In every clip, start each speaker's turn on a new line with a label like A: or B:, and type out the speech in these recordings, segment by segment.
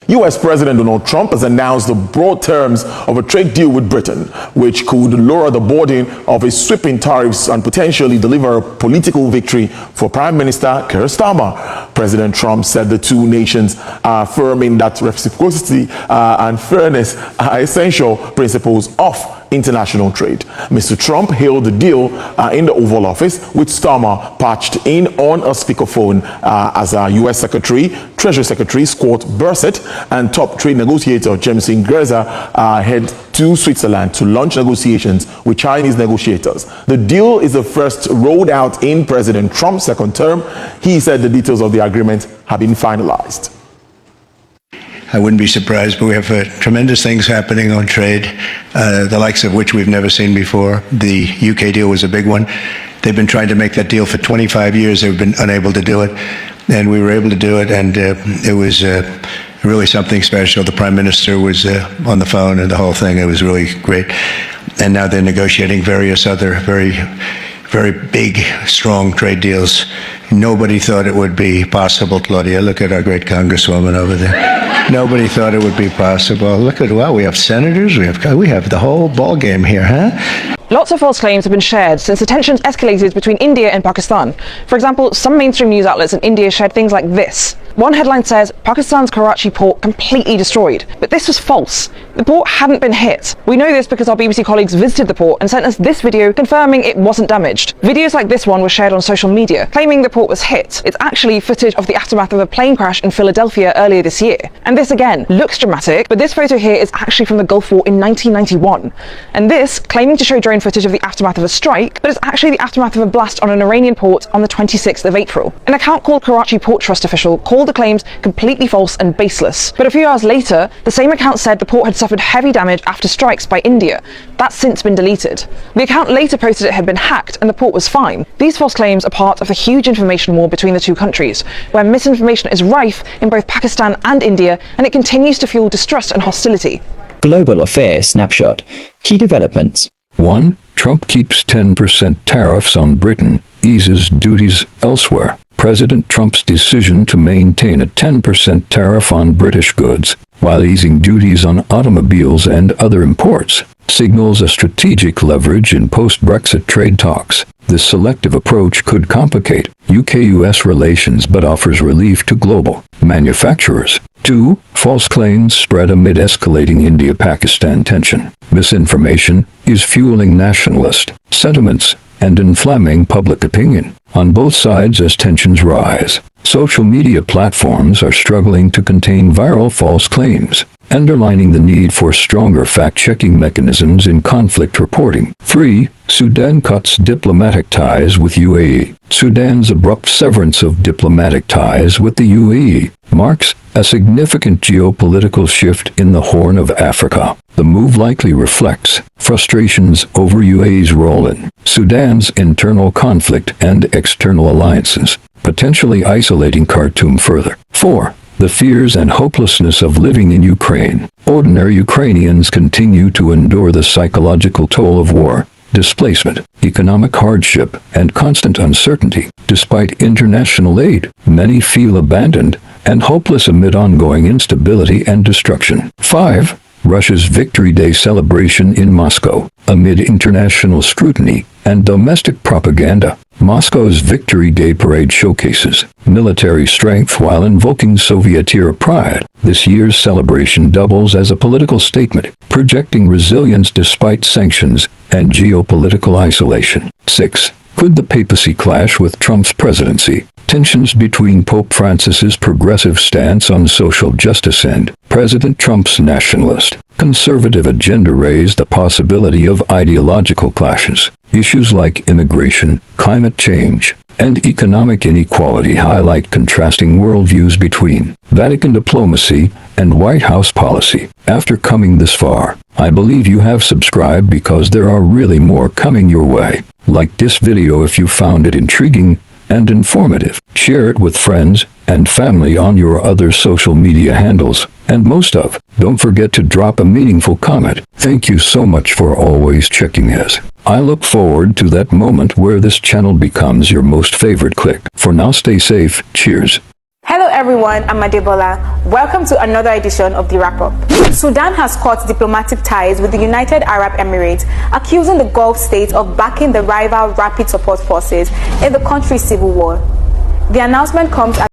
A: U.S. President Donald Trump has announced the broad terms of a trade deal with Britain, which could lower the burden of his sweeping tariffs and potentially deliver a political victory for Prime Minister Keir Starmer. President Trump said the two nations are affirming that reciprocity and fairness are essential principles of international trade. Mr. Trump hailed the deal in the Oval Office, with Starmer patched in on a speakerphone as U.S. Treasury Secretary Scott Bessent and top trade negotiator James Ingerza head to Switzerland to launch negotiations with Chinese negotiators. The deal is the first rolled out in President Trump's second term. He said the details of the agreement have been finalized.
B: I wouldn't be surprised, but we have tremendous things happening on trade, the likes of which we've never seen before. The UK deal was a big one. They've been trying to make that deal for 25 years. They've been unable to do it, and we were able to do it, and it was really something special. The Prime Minister was on the phone and the whole thing. It was really great. And now they're negotiating various other very big, strong trade deals. Nobody thought it would be possible, Claudia. Look at our great Congresswoman over there. Nobody thought it would be possible. Look at, wow, we have senators, we have the whole ball game here, huh?
C: Lots of false claims have been shared since the tensions escalated between India and Pakistan. For example, some mainstream news outlets in India shared things like this. One headline says, Pakistan's Karachi port completely destroyed. But this was false. The port hadn't been hit. We know this because our BBC colleagues visited the port and sent us this video confirming it wasn't damaged. Videos like this one were shared on social media, claiming the port was hit. It's actually footage of the aftermath of a plane crash in Philadelphia earlier this year. And this again looks dramatic, but this photo here is actually from the Gulf War in 1991. And this, claiming to show drone footage of the aftermath of a strike, but it's actually the aftermath of a blast on an Iranian port on the 26th of April. An account called Karachi Port Trust official called the claims completely false and baseless. But a few hours later, the same account said the port had suffered heavy damage after strikes by India. That's since been deleted. The account later posted it had been hacked and the port was fine. These false claims are part of the huge information war between the two countries, where misinformation is rife in both Pakistan and India, and it continues to fuel distrust and hostility.
D: Global Affairs Snapshot. Key developments.
E: 1. Trump keeps 10% tariffs on Britain, eases duties elsewhere. President Trump's decision to maintain a 10% tariff on British goods, while easing duties on automobiles and other imports, signals a strategic leverage in post-Brexit trade talks. This selective approach could complicate UK-US relations but offers relief to global manufacturers. 2. False claims spread amid escalating India-Pakistan tension. Misinformation is fueling nationalist sentiments and inflaming public opinion on both sides as tensions rise. Social media platforms are struggling to contain viral false claims, underlining the need for stronger fact-checking mechanisms in conflict reporting. 3. Sudan cuts diplomatic ties with UAE. Sudan's abrupt severance of diplomatic ties with the UAE marks a significant geopolitical shift in the Horn of Africa. The move likely reflects frustrations over UAE's role in Sudan's internal conflict and external alliances, potentially isolating Khartoum further. 4. The fears and hopelessness of living in Ukraine. Ordinary Ukrainians continue to endure the psychological toll of war, displacement, economic hardship, and constant uncertainty. Despite international aid, many feel abandoned and hopeless amid ongoing instability and destruction. 5. Russia's Victory Day celebration in Moscow. Amid international scrutiny and domestic propaganda, Moscow's Victory Day parade showcases military strength while invoking Soviet-era pride. This year's celebration doubles as a political statement, projecting resilience despite sanctions and geopolitical isolation. 6. Could the papacy clash with Trump's presidency? Tensions between Pope Francis's progressive stance on social justice and President Trump's nationalist, conservative agenda raise the possibility of ideological clashes. Issues like immigration, climate change, and economic inequality highlight contrasting worldviews between Vatican diplomacy and White House policy. After coming this far, I believe you have subscribed because there are really more coming your way. Like this video if you found it intriguing and informative. Share it with friends and family on your other social media handles. And don't forget to drop a meaningful comment. Thank you so much for always checking us. I look forward to that moment where this channel becomes your most favorite click. For now, stay safe. Cheers.
C: Hello everyone.
F: everyone, I'm Adebola. Welcome to another edition of The Wrap-Up. Sudan has cut diplomatic ties with the United Arab Emirates, accusing the Gulf states of backing the rival Rapid Support Forces in the country's civil war. The announcement comes as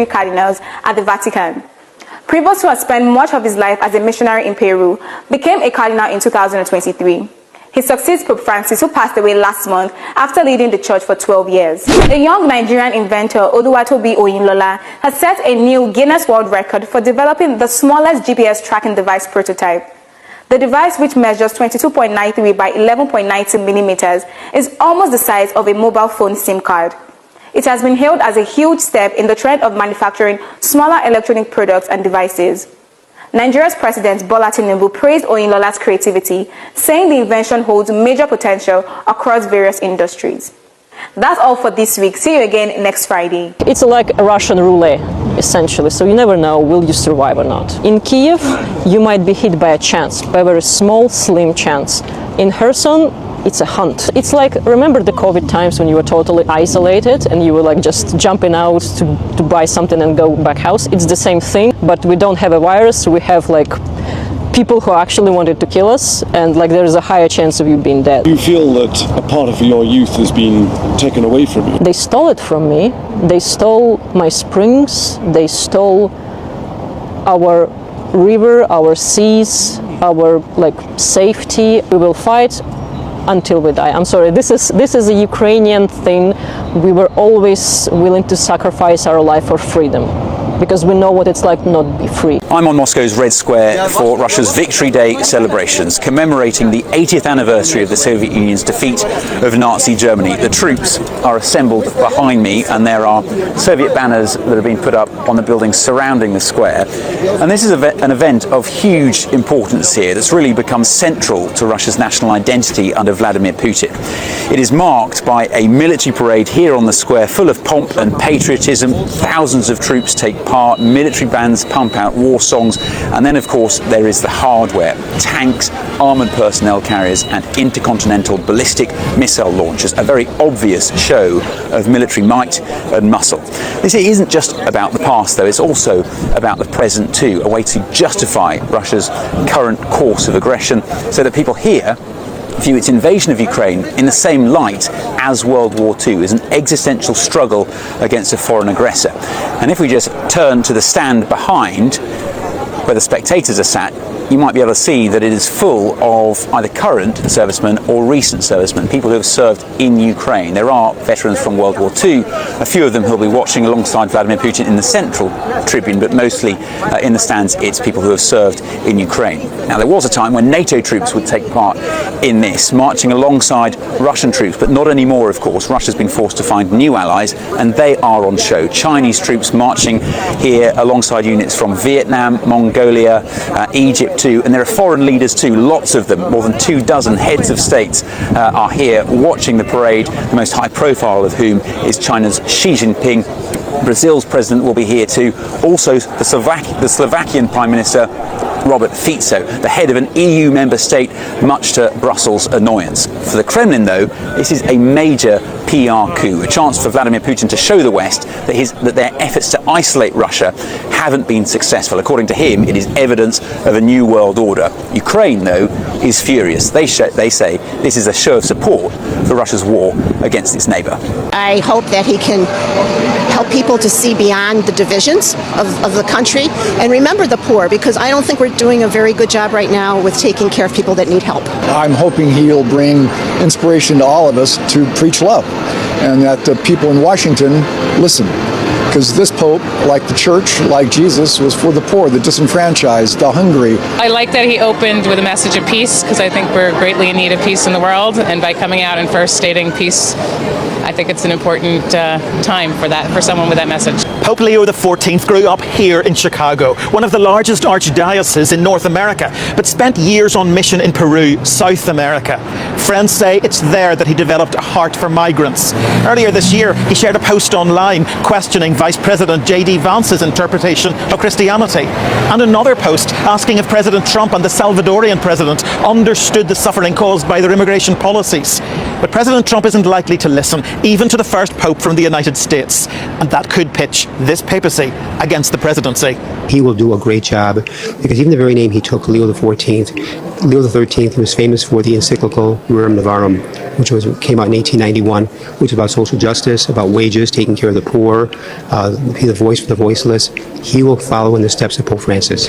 F: cardinals at the Vatican. Prevost, who had spent much of his life as a missionary in Peru, became a cardinal in 2023. He succeeds Pope Francis, who passed away last month after leading the church for 12 years. A young Nigerian inventor, Oluwatobi Oyinlola, has set a new Guinness World Record for developing the smallest GPS tracking device prototype. The device, which measures 22.93 by 11.92 millimeters, is almost the size of a mobile phone SIM card. It has been hailed as a huge step in the trend of manufacturing smaller electronic products and devices. Nigeria's President Bola Tinubu praised Oyinlola's creativity, saying the invention holds major potential across various industries. That's all for this week. See you again next Friday.
G: It's like a Russian roulette, essentially, so you never know will you survive or not. In Kiev, you might be hit by a chance, by a very small, slim chance. In Kherson, it's a hunt. It's like, remember the COVID times when you were totally isolated and you were like just jumping out to buy something and go back house? It's the same thing, but we don't have a virus. We have like people who actually wanted to kill us, and like there's a higher chance of you being dead.
H: Do you feel that a part of your youth has been taken away from you?
G: They stole it from me. They stole my springs. They stole our river, our seas, our like safety. We will fight until we die. I'm sorry, this is a Ukrainian thing. We were always willing to sacrifice our life for freedom, because we know what it's like not to be free.
I: I'm on Moscow's Red Square for Russia's Victory Day celebrations, commemorating the 80th anniversary of the Soviet Union's defeat of Nazi Germany. The troops are assembled behind me, and there are Soviet banners that have been put up on the buildings surrounding the square. And this is an event of huge importance here that's really become central to Russia's national identity under Vladimir Putin. It is marked by a military parade here on the square full of pomp and patriotism. Thousands of troops take part, military bands pump out war songs, and then of course there is the hardware: tanks, armoured personnel carriers and intercontinental ballistic missile launchers, a very obvious show of military might and muscle. This isn't just about the past though, it's also about the present too, a way to justify Russia's current course of aggression so that people here view its invasion of Ukraine in the same light as World War II, as an existential struggle against a foreign aggressor. And if we just turn to the stand behind, where the spectators are sat, you might be able to see that it is full of either current servicemen or recent servicemen, people who have served in Ukraine. There are veterans from World War II, a few of them who'll be watching alongside Vladimir Putin in the central tribune, but mostly in the stands it's people who have served in Ukraine. Now there was a time when NATO troops would take part in this, marching alongside Russian troops, but not anymore of course. Russia's been forced to find new allies and they are on show. Chinese troops marching here alongside units from Vietnam, Mongolia, Egypt, too, and there are foreign leaders too, lots of them, more than 24 heads of states are here watching the parade, the most high profile of whom is China's Xi Jinping. Brazil's president will be here too, also the Slovakian Prime Minister Robert Fico, the head of an EU member state, much to Brussels' annoyance. For the Kremlin, though, this is a major PR coup, a chance for Vladimir Putin to show the West that their efforts to isolate Russia haven't been successful. According to him, it is evidence of a new world order. Ukraine, though, is furious. They say this is a show of support for Russia's war against its neighbour.
J: I hope that he can help people to see beyond the divisions of the country and remember the poor, because I don't think we're doing a very good job right now with taking care of people that need help.
K: I'm hoping he'll bring inspiration to all of us to preach love, and that the people in Washington listen. Because this Pope, like the church, like Jesus, was for the poor, the disenfranchised, the hungry.
L: I like that he opened with a message of peace, because I think we're greatly in need of peace in the world, and by coming out and first stating peace, I think it's an important time for someone with that message.
M: Pope Leo XIV grew up here in Chicago, one of the largest archdioceses in North America, but spent years on mission in Peru, South America. Friends say it's there that he developed a heart for migrants. Earlier this year, he shared a post online questioning Vice President J.D. Vance's interpretation of Christianity, and another post asking if President Trump and the Salvadorian president understood the suffering caused by their immigration policies. But President Trump isn't likely to listen, even to the first pope from the United States, and that could pitch this papacy against the presidency.
N: He will do a great job, because even the very name he took, Leo XIV, he was famous for the encyclical Rerum Novarum, which came out in 1891, which was about social justice, about wages, taking care of the poor, the voice for the voiceless. He will follow in the steps of Pope Francis.